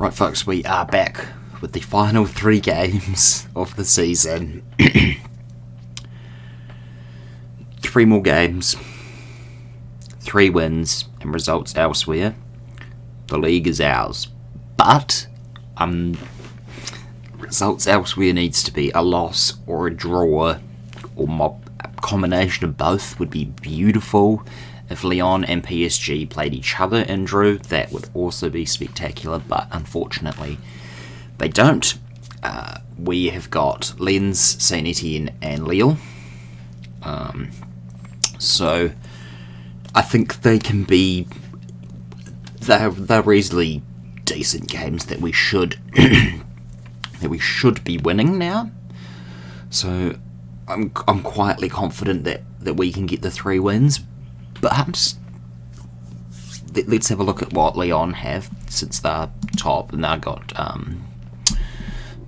Right, folks, we are back with the final 3 games of the season. 3 more games, 3 wins, and results elsewhere. The league is ours. But, results elsewhere needs to be a loss or a draw, or a combination of both would be beautiful. If Lyon and PSG played each other and drew, that would also be spectacular, but unfortunately they don't. We have got Lens, Saint Etienne and Lille. So I think they can be... They're easily decent games that we should be winning now. So I'm quietly confident that we can get the 3 wins. But let's have a look at what Lyon have, since they're top and they've got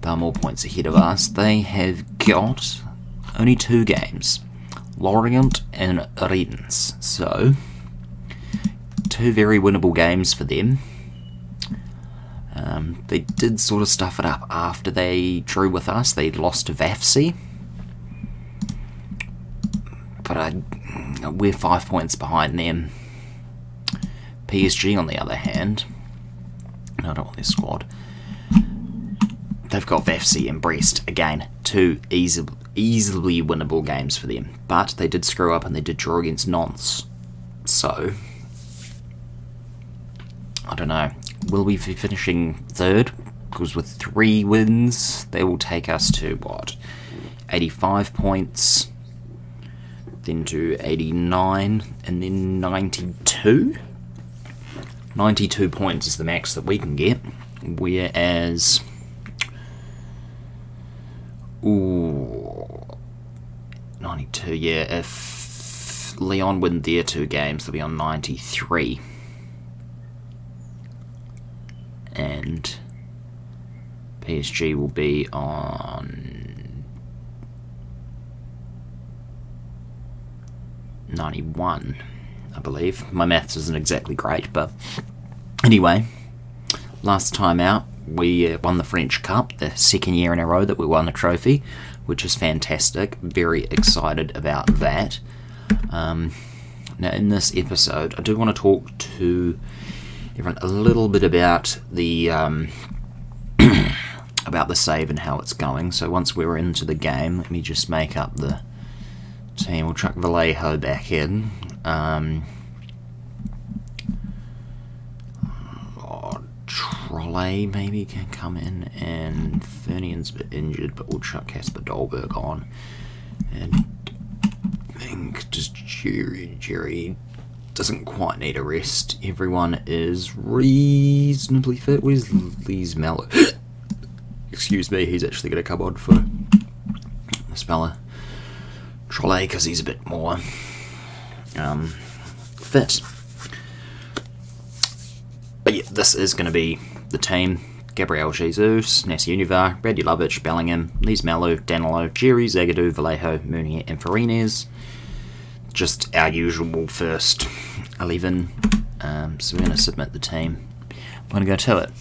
they're more points ahead of us. They have got only 2 games, Lorient and Rennes. So 2 very winnable games for them. They did sort of stuff it up after they drew with us. They lost to Vafsi. But we're 5 points behind them. PSG, on the other hand, no, I don't want their squad. They've got Vafsi and Brest. Again, 2 easily winnable games for them. But they did screw up and they did draw against Nantes. So, I don't know. Will we be finishing 3rd? Because with 3 wins, they will take us to, 85 points. Then to 89, and then 92? 92 points is the max that we can get, whereas... 92, yeah, if Lyon win their 2 games, they'll be on 93. And PSG will be on 91, I believe. My maths isn't exactly great, but anyway, last time out we won the French Cup, the 2nd year in a row that we won a trophy, which is fantastic. Very excited about that. Now in this episode I do want to talk to everyone a little bit about the about the save and how it's going. So once we're into the game, let me just make up the team. We'll chuck Vallejo back in. Trolle maybe can come in, and Fernian's a bit injured, but we'll chuck Casper Dolberg on. And I think just Jerry doesn't quite need a rest. Everyone is reasonably fit. Where's Lee's Mello? Excuse me, he's actually going to come on for the speller. Trolle, because he's a bit more fit. But yeah, this is going to be the team. Gabriel Jesus, Nassi Univar, Radulovic, Bellingham, Lees Mello, Danilo, Jerry, Zagadou, Vallejo, Mounier and Farines. Just our usual first 11. So we're going to submit the team. I'm going to go to it.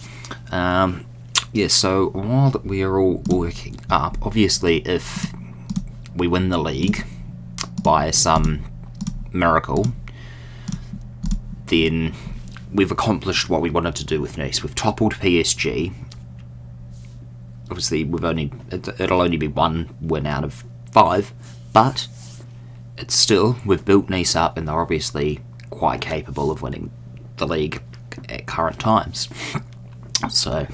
Yeah, so while we are all working up, obviously if we win the league by some miracle, then we've accomplished what we wanted to do with Nice. We've toppled PSG. Obviously, it'll only be 1 win out of 5, but it's still, we've built Nice up, and they're obviously quite capable of winning the league at current times. So,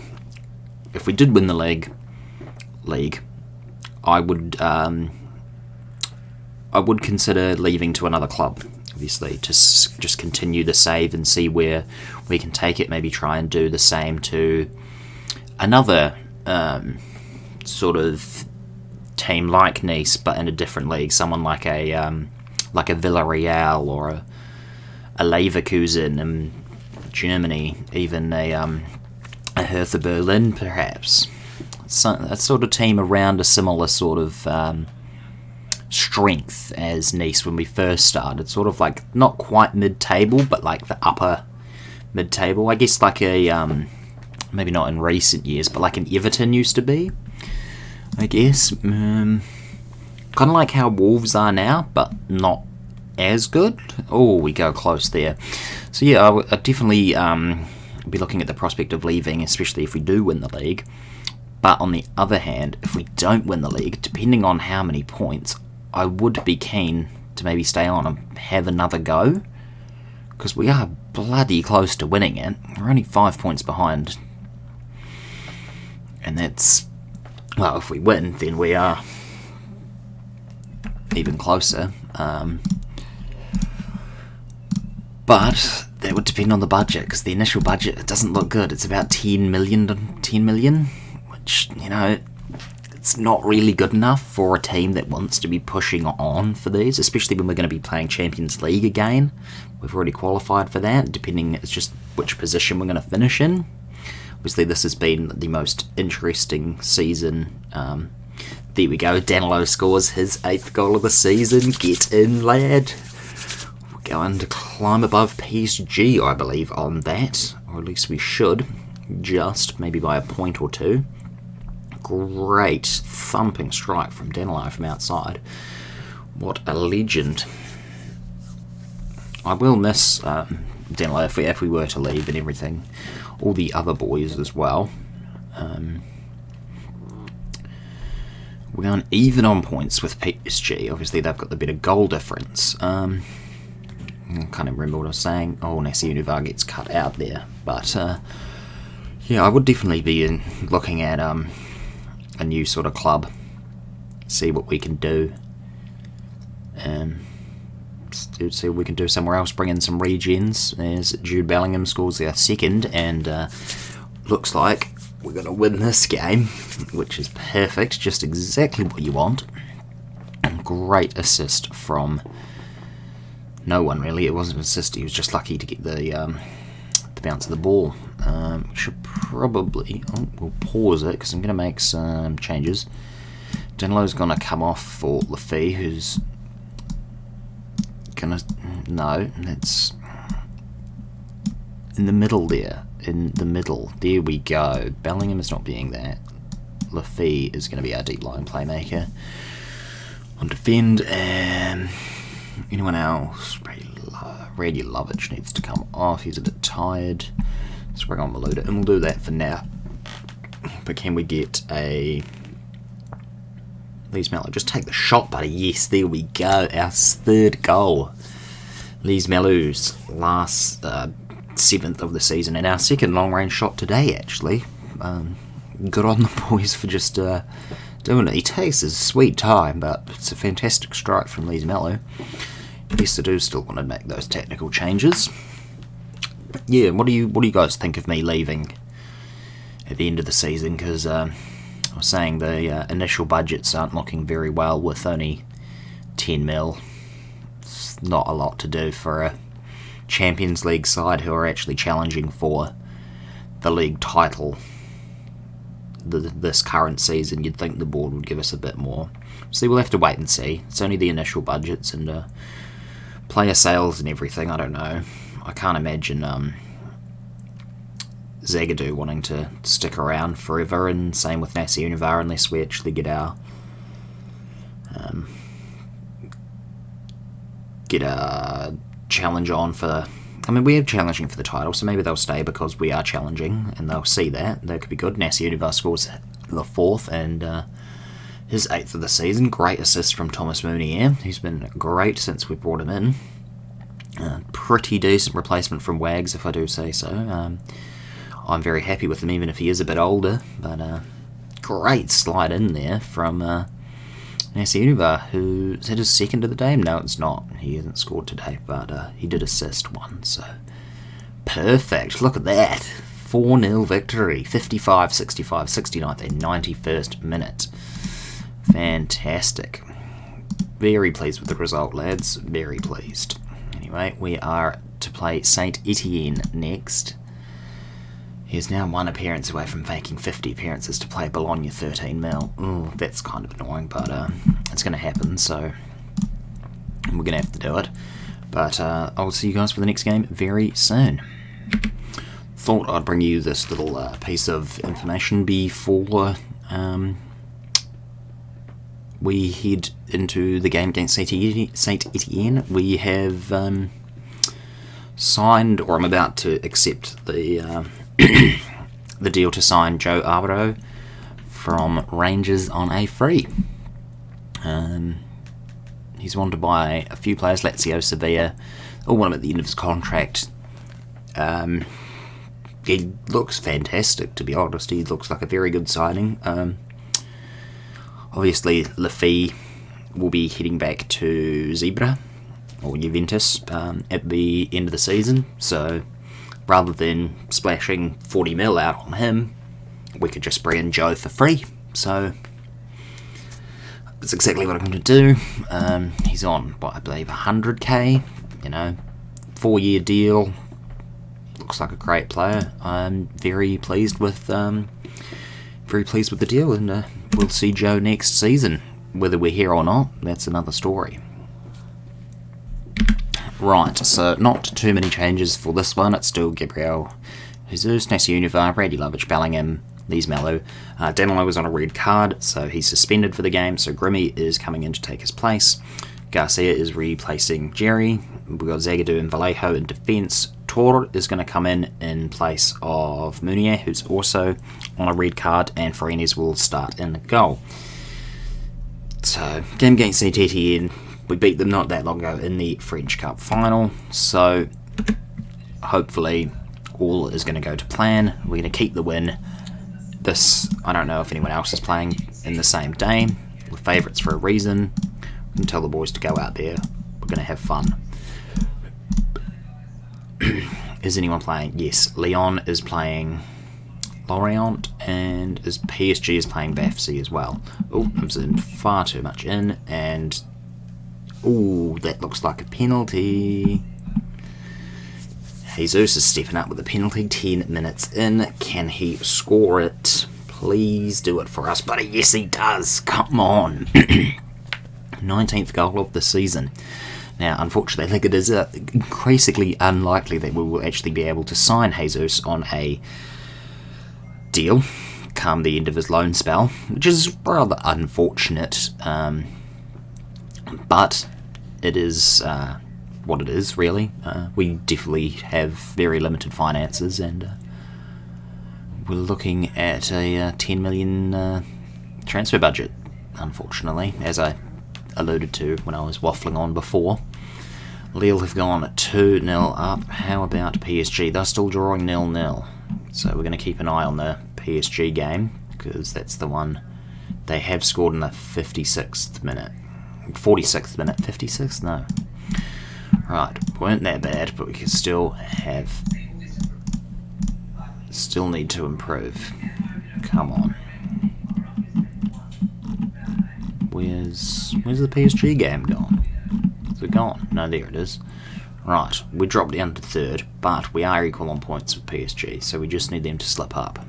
if we did win the league, I would consider leaving to another club, obviously, to just continue the save and see where we can take it. Maybe try and do the same to another sort of team like Nice, but in a different league. Someone like a Villarreal or a Leverkusen in Germany, even a Hertha Berlin, perhaps. So, a sort of team around a similar sort of strength as Nice when we first started, sort of like not quite mid-table, but like the upper mid-table. I guess like a maybe not in recent years, but like an Everton used to be, I guess. Kind of like how Wolves are now, but not as good. Oh, we go close there. So yeah, I'd definitely be looking at the prospect of leaving, especially if we do win the league. But on the other hand, if we don't win the league, depending on how many points, I would be keen to maybe stay on and have another go, because we are bloody close to winning it. We're only 5 points behind, and that's, well, if we win, then we are even closer. But that would depend on the budget, because the initial budget doesn't look good. It's about 10 million, which, you know, it's not really good enough for a team that wants to be pushing on for these, especially when we're going to be playing Champions League again. We've already qualified for that, depending, it's just which position we're going to finish in. Obviously, this has been the most interesting season. There we go, Danilo scores his 8th goal of the season. Get in, lad. We're going to climb above PSG, I believe, on that, or at least we should, just maybe by a point or two. Great thumping strike from Danilo from outside. What a legend. I will miss Danilo if we were to leave and everything. All the other boys as well. We're going even on points with PSG. Obviously, they've got the better goal difference. I can't even remember what I was saying. Oh, Nasser Univar gets cut out there. But, yeah, I would definitely be looking at a new sort of club. See what we can do. See what we can do somewhere else. Bring in some regens. There's Jude Bellingham scores our 2nd. And looks like we're going to win this game, which is perfect. Just exactly what you want. Great assist from no one, really. It wasn't an assist. He was just lucky to get the bounce of the ball. Should probably... Oh, we'll pause it, because I'm going to make some changes. Danilo's going to come off for Lafay, who's going to... No, that's... in the middle there. In the middle. There we go. Bellingham is not being that. Lafay is going to be our deep line playmaker. On defend, and anyone else? Rady Lovich needs to come off. He's a bit tired. Let's bring on Maluda, and we'll do that for now. But can we get a... Lees Mello, just take the shot, buddy. Yes, there we go. Our 3rd goal. Lees Mello's last 7th of the season, and our 2nd long-range shot today, actually. Good on the boys for just doing it. He takes his sweet time, but it's a fantastic strike from Lees Mello. Yes, I do still want to make those technical changes. But yeah, what do you guys think of me leaving at the end of the season? Because I was saying the initial budgets aren't looking very well with only 10 mil. It's not a lot to do for a Champions League side who are actually challenging for the league title this current season. You'd think the board would give us a bit more. So we'll have to wait and see. It's only the initial budgets and player sales and everything. I don't know. I can't imagine Zagadou wanting to stick around forever, and same with Nasser Univar, unless we actually get our challenge on for... I mean, we're challenging for the title, so maybe they'll stay because we are challenging, and they'll see that. That could be good. Nasser Univar scores the 4th, and his 8th of the season. Great assist from Thomas Mounier. He's been great since we brought him in. Pretty decent replacement from Wags, if I do say so. I'm very happy with him, even if he is a bit older. But great slide in there from Nasser Univar, who's had his 2nd of the day. No, it's not. He hasn't scored today, but he did assist one. So perfect. Look at that. 4-0 victory. 55, 65, 69th and 91st minute. Fantastic. Very pleased with the result, lads. Very pleased. Anyway, we are to play Saint Etienne next. He's now 1 appearance away from making 50 appearances to play Bologna 13 mil. Ooh, that's kind of annoying, but it's going to happen, so we're going to have to do it. But I'll see you guys for the next game very soon. thought I'd bring you this little piece of information before we head into the game against Saint Etienne. We have signed, or I'm about to accept the the deal to sign Joe Arboro from Rangers on a free. He's wanted by a few players, Lazio, Sevilla, all want him at the end of his contract. He looks fantastic, to be honest. He looks like a very good signing. Obviously, Lafay will be heading back to Zebra, or Juventus, at the end of the season. So, rather than splashing 40 mil out on him, we could just bring in Joe for free. So, that's exactly what I'm going to do. He's on, I believe, 100k. 4-year deal. Looks like a great player. I'm very pleased with the deal, and we'll see Joe next season. Whether we're here or not, that's another story. Right, so not too many changes for this one. It's still Gabriel Jesus, Nasiuniva, Brady Lovich, Bellingham, Lees Mello. Danilo was on a red card, so he's suspended for the game, so Grimmy is coming in to take his place. Garcia is replacing Jerry. We've got Zagadou and Vallejo in defence. Tor is going to come in place of Munier, who's also on a red card, and Farenes will start in the goal. So, game against Saint Etienne, we beat them not that long ago in the French Cup final, so hopefully all is going to go to plan. We're going to keep the win. I don't know if anyone else is playing in the same day. We're favourites for a reason. We can tell the boys to go out there. We're going to have fun. Is anyone playing? Yes, Lyon is playing Lorient, and PSG is playing Bafsi as well. Oh, I'm zooming far too much in, and that looks like a penalty. Jesus is stepping up with a penalty. 10 minutes in. Can he score it? Please do it for us, buddy. Yes, he does. Come on. 19th goal of the season. Now, unfortunately, I think it is increasingly unlikely that we will actually be able to sign Jesus on a deal come the end of his loan spell, which is rather unfortunate, but it is what it is, really. We definitely have very limited finances, and we're looking at a 10 million transfer budget, unfortunately, as I alluded to when I was waffling on before. Lille have gone 2-0 up. How about PSG? They're still drawing 0-0. So we're going to keep an eye on the PSG game, because that's the one they have scored in the 56th minute. 46th minute? 56th? No. Right, weren't that bad, but we could still need to improve. Come on. Where's the PSG game gone? Is it gone? No, there it is. Right, we dropped down to third, but we are equal on points with PSG, so we just need them to slip up.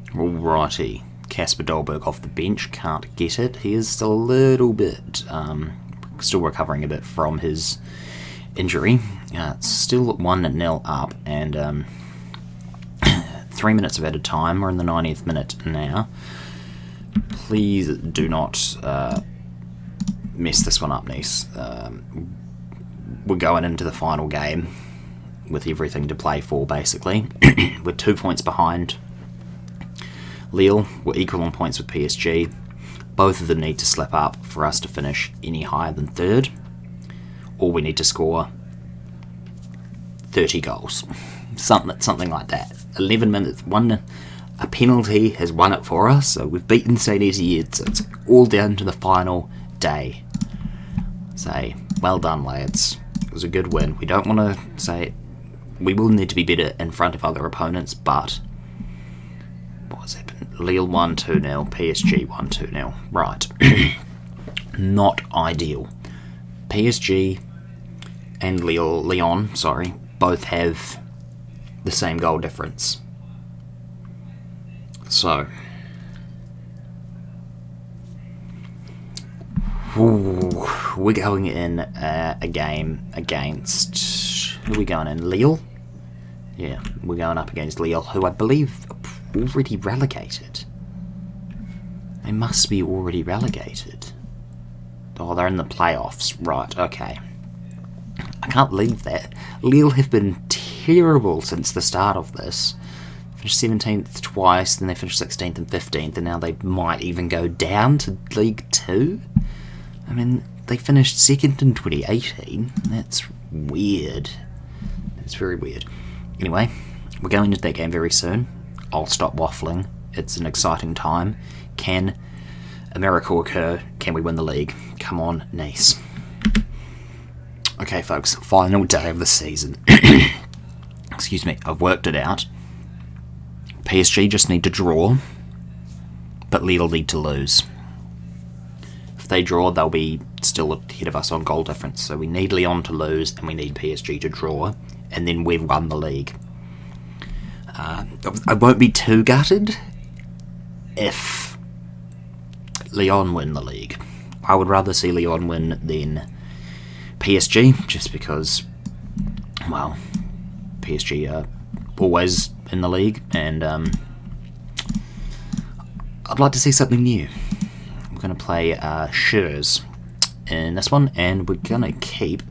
Alrighty, Casper Dolberg off the bench, can't get it. He is still a little bit, still recovering a bit from his injury. It's still 1-0 up, and 3 minutes of added time. We're in the 90th minute now. Please do not mess this one up, Nice. We're going into the final game with everything to play for, basically. We're 2 points behind Lille. We're equal on points with PSG. Both of them need to slip up for us to finish any higher than third, or we need to score 30 goals. Something like that. 11 minutes, a penalty has won it for us, so we've beaten Saint Etienne, so it's all down to the final day. Say, well done, lads. It was a good win. We don't want to say we will need to be better in front of other opponents, but what's happened? Lille 1-2-0, PSG 1-2-0. Right. Not ideal. PSG and Lyon, both have the same goal difference. So, we're going in a game against, who are we going in? Lille? Yeah, we're going up against Lille, who I believe are already relegated. They must be already relegated. Oh, they're in the playoffs. Right, okay. I can't believe that. Lille have been terrible since the start of this. Finished 17th twice, then they finished 16th and 15th, and now they might even go down to League 2? I mean, they finished second in 2018. That's weird. It's very weird. Anyway, we're going into that game very soon. I'll stop waffling. It's an exciting time. Can a miracle occur? Can we win the league? Come on, Nice. Okay, folks, final day of the season. Excuse me, I've worked it out. PSG just need to draw, but Lille need to lose. If they draw, they'll be still ahead of us on goal difference, so we need Lyon to lose, and we need PSG to draw, and then we've won the league. I won't be too gutted if Lyon win the league. I would rather see Lyon win than PSG, just because, well, PSG are always in the league, and I'd like to see something new. We're going to play Schurz in this one, and we're going to keep...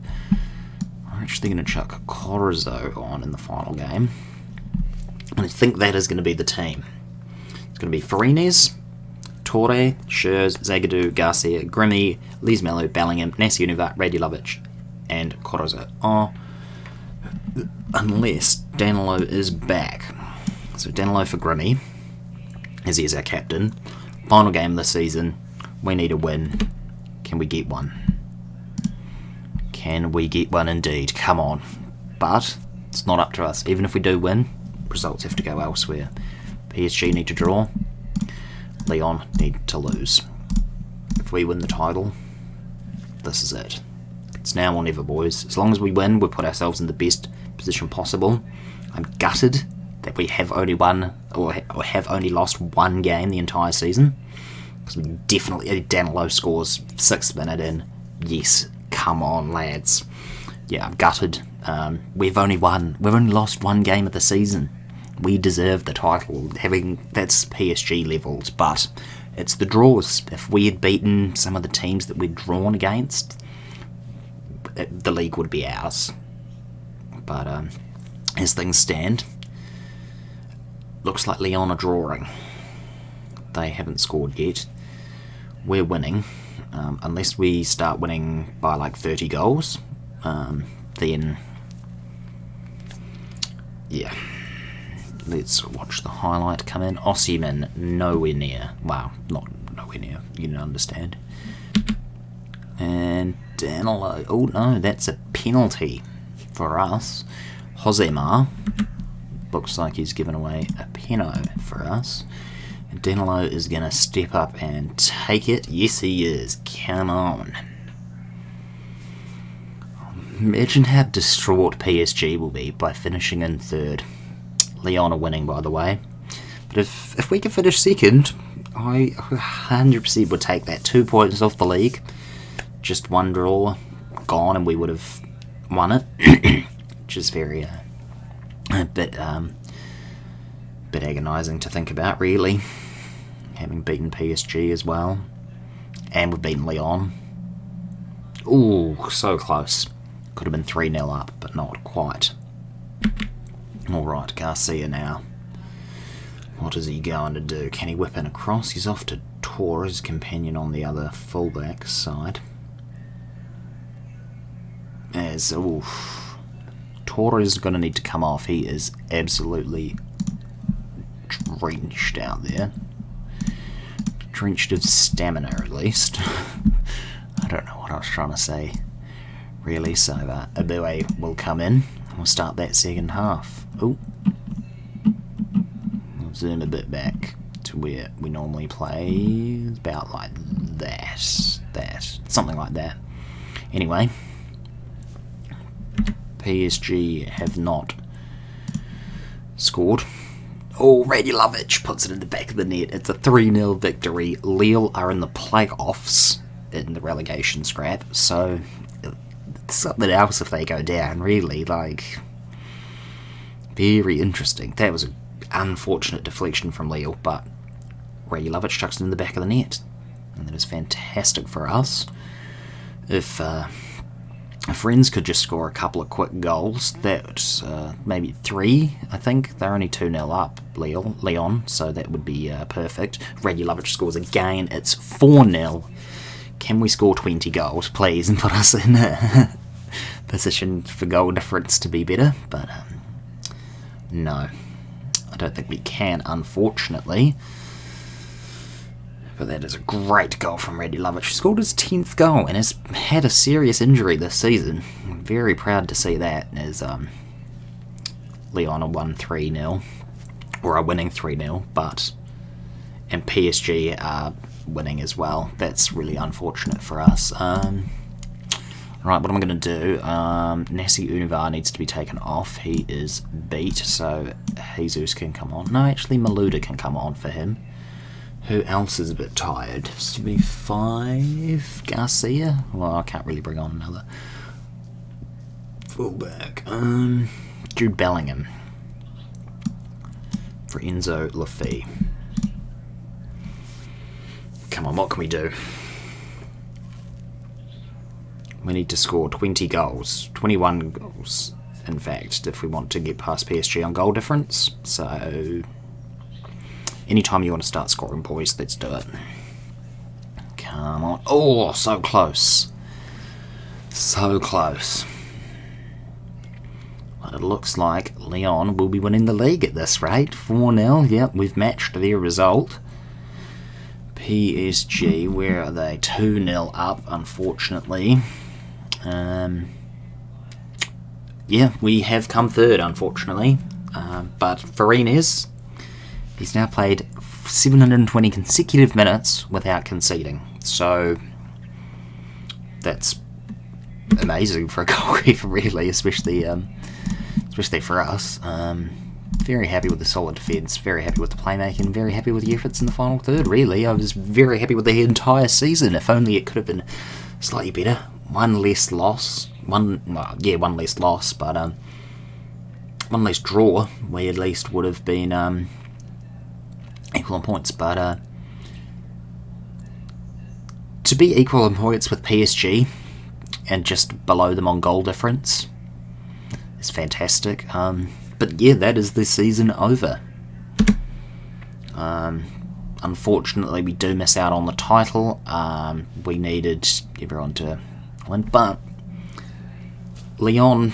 I'm actually going to chuck Corzo on in the final game, and I think that is going to be the team. It's going to be Farines, Torre, Schurz, Zagadou, Garcia, Grimmy, Lees-Mello, Bellingham, Nasiunovic, Radilovic, and Corzo. Oh, unless Danilo is back. So Danilo for Grimmy, as he is our captain. Final game of the season. We need a win. Can we get one? Can we get one indeed? Come on. But it's not up to us. Even if we do win, results have to go elsewhere. PSG need to draw. Lyon need to lose. If we win the title, this is it. It's now or never, boys. As long as we win, we put ourselves in the best position possible. I'm gutted that we have only won, or have only lost one game the entire season. Because we definitely, Danilo scores 6th minute in. Yes, come on, lads. Yeah, I'm gutted. We've only lost one game of the season. We deserve the title. That's PSG levels, but it's the draws. If we had beaten some of the teams that we'd drawn against, the league would be ours. But as things stand, looks like Lyon are drawing. They haven't scored yet. We're winning. Unless we start winning by like 30 goals, then yeah. Let's watch the highlight come in. Osimhen, nowhere near. Well, not nowhere near. You don't understand. And Danilo. Oh no, that's a penalty for us. Josemar. Looks like he's given away a penalty for us. And Danilo is going to step up and take it. Yes, he is. Come on. Imagine how distraught PSG will be by finishing in 3rd. Lyon are winning, by the way. But if we can finish 2nd, I 100% would take that. 2 points off the league. Just one draw gone and we would have won it. Which is very a bit agonising to think about, really. Having beaten PSG as well. And we've beaten Lyon. Ooh, so close. Could have been 3-0 up, but not quite. Alright, Garcia now. What is he going to do? Can he whip in across? He's off to Tor, his companion on the other fullback side. Tor is going to need to come off. He is absolutely drenched out there. Drenched of stamina, at least. I don't know what I was trying to say, really. So Abue will come in. We'll start that second half. Oh, we'll zoom a bit back to where we normally play. It's about like that, something like that. Anyway, PSG have not scored. Oh, Radilovic puts it in the back of the net. It's a 3-0 victory. Lille are in the playoffs in the relegation scrap, so it's something else if they go down, really. Like, Very interesting. That was an unfortunate deflection from Leo, but Raduljic chucks it in the back of the net. And that is fantastic for us. If Rennes could just score a couple of quick goals, that maybe 3, I think. They're only 2-0 up, Leon, so that would be perfect. Raduljic scores again. It's 4-0. Can we score 20 goals, please, and put us in a position for goal difference to be better? But no, I don't think we can, unfortunately. But that is a great goal from Raduljic. He scored his 10th goal and has had a serious injury this season. I'm very proud to see that, as Leon are won 3-0, or are winning 3-0, and PSG are winning as well. That's really unfortunate for us. Right, what am I going to do? Nassi Univar needs to be taken off. He is beat, so Jesus can come on. No, actually Malouda can come on for him. Who else is a bit tired? 75, Garcia? Well, I can't really bring on another fullback. Jude Bellingham for Enzo Lafay. Come on, what can we do? We need to score 20 goals. 21 goals, in fact, if we want to get past PSG on goal difference. So anytime you want to start scoring, boys, let's do it. Come on. Oh, so close. So close. But it looks like Lyon will be winning the league at this rate. 4-0. Yep, we've matched their result. PSG, where are they? 2-0 up, unfortunately. Yeah, we have come third, unfortunately. But for Rennes, he's now played 720 consecutive minutes without conceding. So that's amazing for a goalkeeper, really, especially for us. Very happy with the solid defence, very happy with the playmaking, very happy with the efforts in the final third, really. I was very happy with the entire season. If only it could have been slightly better. One less loss, but one less draw. We at least would have been equal in points, but to be equal in points with PSG and just below them on goal difference is fantastic. But yeah, that is the season over. Unfortunately, we do miss out on the title. We needed everyone to win, but Lyon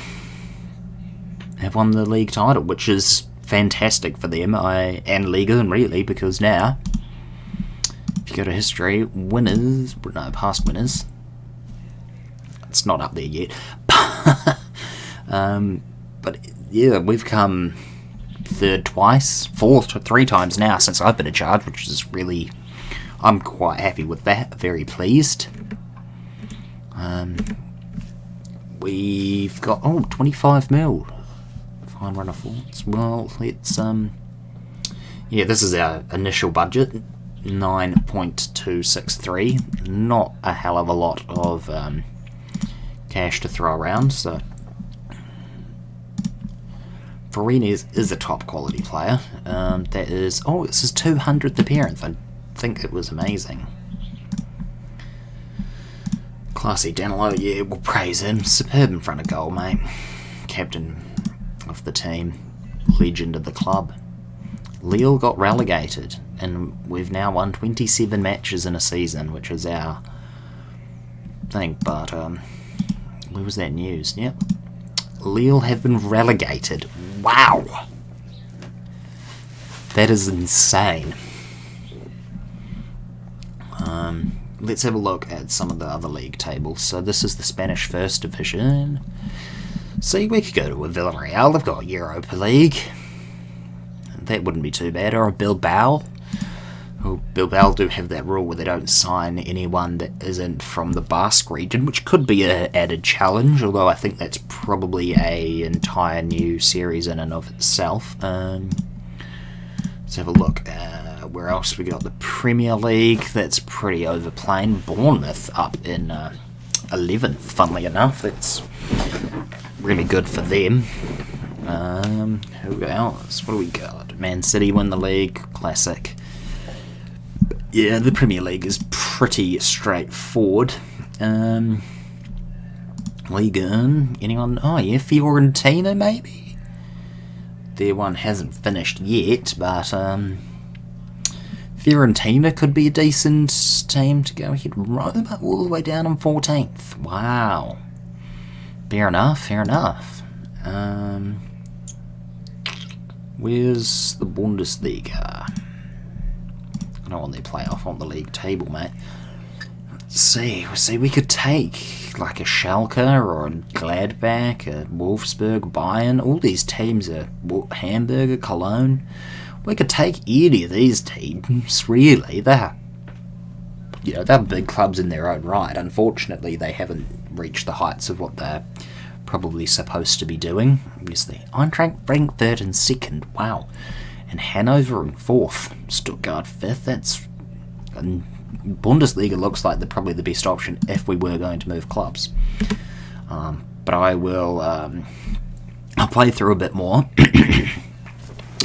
have won the league title, which is fantastic for them, and Ligue 1, really, because now, if you go to history, past winners, it's not up there yet, but yeah, we've come third twice, fourth 3 times now since I've been in charge, which is really, I'm quite happy with that, very pleased. We've got 25 mil. Fine run of thoughts. Well, let's yeah, this is our initial budget, 9.263. Not a hell of a lot of cash to throw around, so Rennes is a top quality player. That is, it's his 200th appearance. I think it was amazing. Classy Danilo, yeah, we'll praise him. Superb in front of goal, mate. Captain of the team, legend of the club. Lille got relegated, and we've now won 27 matches in a season, which is our thing. But where was that news? Yep. Lille have been relegated. Wow! That is insane. Let's have a look at some of the other league tables. So this is the Spanish First Division. See, we could go to a Villarreal. They've got Europa League. That wouldn't be too bad. Or a Bilbao. Well, Bilbao do have that rule where they don't sign anyone that isn't from the Basque region, which could be an added challenge, although I think that's probably a entire new series in and of itself. Let's have a look. Where else we got? The Premier League. That's pretty overplaying. Bournemouth up in 11th, funnily enough. That's really good for them. Who else? What do we got? Man City win the league. Classic. Yeah, the Premier League is pretty straightforward. League 1, anyone? Oh yeah, Fiorentina maybe? Their one hasn't finished yet, but Fiorentina could be a decent team to go ahead. Roma all the way down on 14th. Wow. Fair enough. Where's the Bundesliga? I don't want their playoff on the league table, mate. Let's see, we could take like a Schalke or a Gladbach, a Wolfsburg, Bayern. All these teams are Hamburg, Cologne. We could take any of these teams, really. They're big clubs in their own right. Unfortunately, they haven't reached the heights of what they're probably supposed to be doing. Obviously, Eintracht Frankfurt in 2nd, wow. And Hanover in 4th, Stuttgart 5th. That's... Bundesliga looks like probably the best option if we were going to move clubs. But I will... I'll play through a bit more.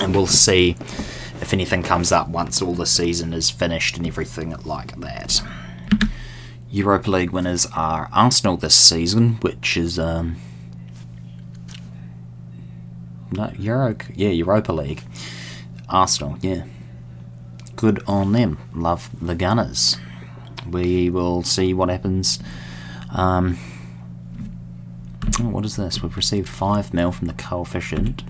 And we'll see if anything comes up once all the season is finished and everything like that. Europa League winners are Arsenal this season, which is Europa League. Arsenal, yeah. Good on them. Love the Gunners. We will see what happens. What is this? We've received 5 mil from the coefficient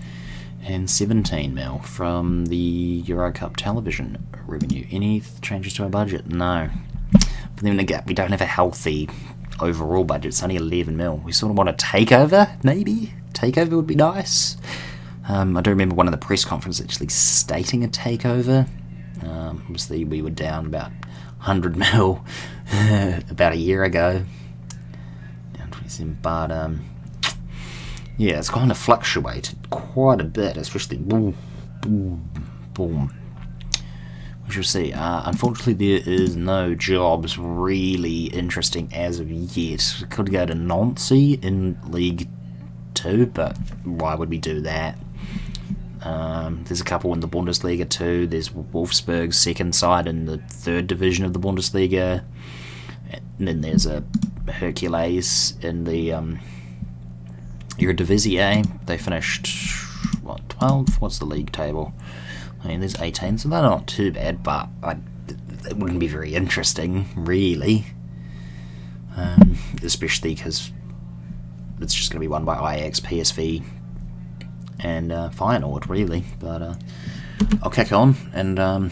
and 17 mil from the Euro Cup television revenue. Any changes to our budget? No. But then again, we don't have a healthy overall budget. It's only 11 mil. We sort of want a takeover, maybe? Takeover would be nice. I do remember one of the press conferences actually stating a takeover. Obviously, we were down about 100 mil about a year ago. Down 27, but yeah, it's kind of fluctuated quite a bit, especially boom, boom, boom. We shall see. Unfortunately, there is no jobs really interesting as of yet. We could go to Nancy in League 2, but why would we do that? There's a couple in the Bundesliga too. There's Wolfsburg's second side in the 3rd division of the Bundesliga. And then there's a Hercules in the Eredivisie. They finished, 12th? What's the league table? I mean, there's 18, so they're not too bad, but it wouldn't be very interesting, really. Especially because it's just going to be won by Ajax, PSV, and Feyenoord, really. But I'll kick on, and I'll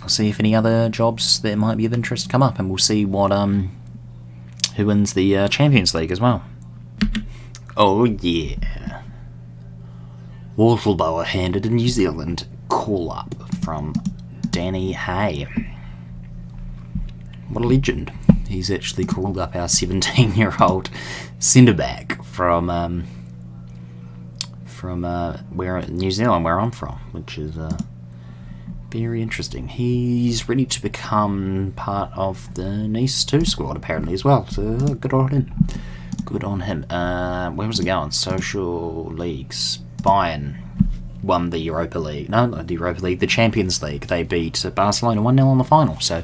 see if any other jobs that might be of interest come up, and we'll see what who wins the Champions League as well. Oh yeah. Whistleblower handed in New Zealand call up from Danny Hay. What a legend. He's actually called up our 17-year-old centre-back from New Zealand, where I'm from, which is very interesting. He's ready to become part of the Nice 2 squad, apparently, as well, so good on him. Good on him. Where was it going? Social leagues. Bayern won the Europa League. No, not the Europa League, the Champions League. They beat Barcelona 1-0 in the final, so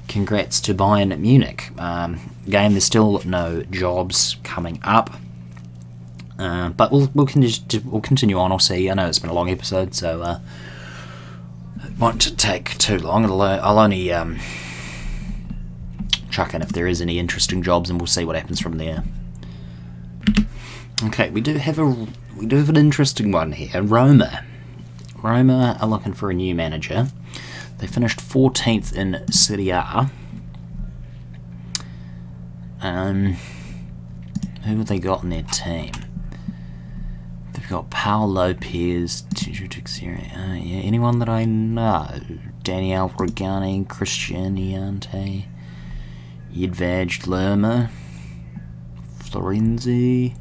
congrats to Bayern Munich. Again, there's still no jobs coming up, but we'll continue on. I'll see. I know it's been a long episode, so it won't take too long. I'll only chuck in if there is any interesting jobs, and we'll see what happens from there. Okay, we do have an interesting one here. Roma are looking for a new manager. They finished 14th in Serie A. Who have they got in their team? They've got Paul Lopez, anyone that I know? Daniel Regani, Christian Iante, Jedvaj Lerma, Florenzi,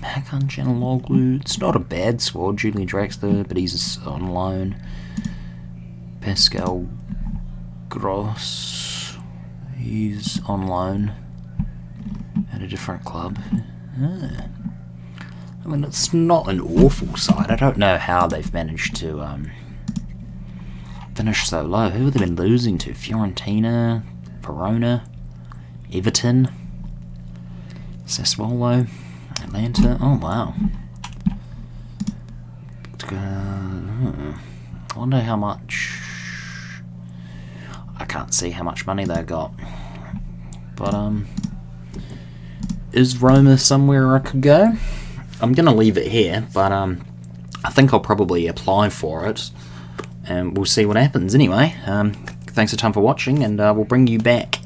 Hakan Canaloglu. It's not a bad squad. Julian Draxler, but he's on loan. Pascal Gross, he's on loan at a different club. I mean, it's not an awful side. I don't know how they've managed to finish so low. Who have they been losing to? Fiorentina, Verona, Everton, Sassuolo, Atlanta. Oh wow. I wonder how much. I can't see how much money they got. But is Roma somewhere I could go? I'm gonna leave it here, but I think I'll probably apply for it, and we'll see what happens. Anyway, thanks a ton for watching, and we'll bring you back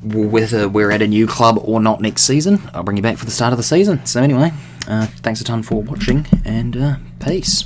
whether we're at a new club or not next season. I'll bring you back for the start of the season. So anyway, thanks a ton for watching, and peace.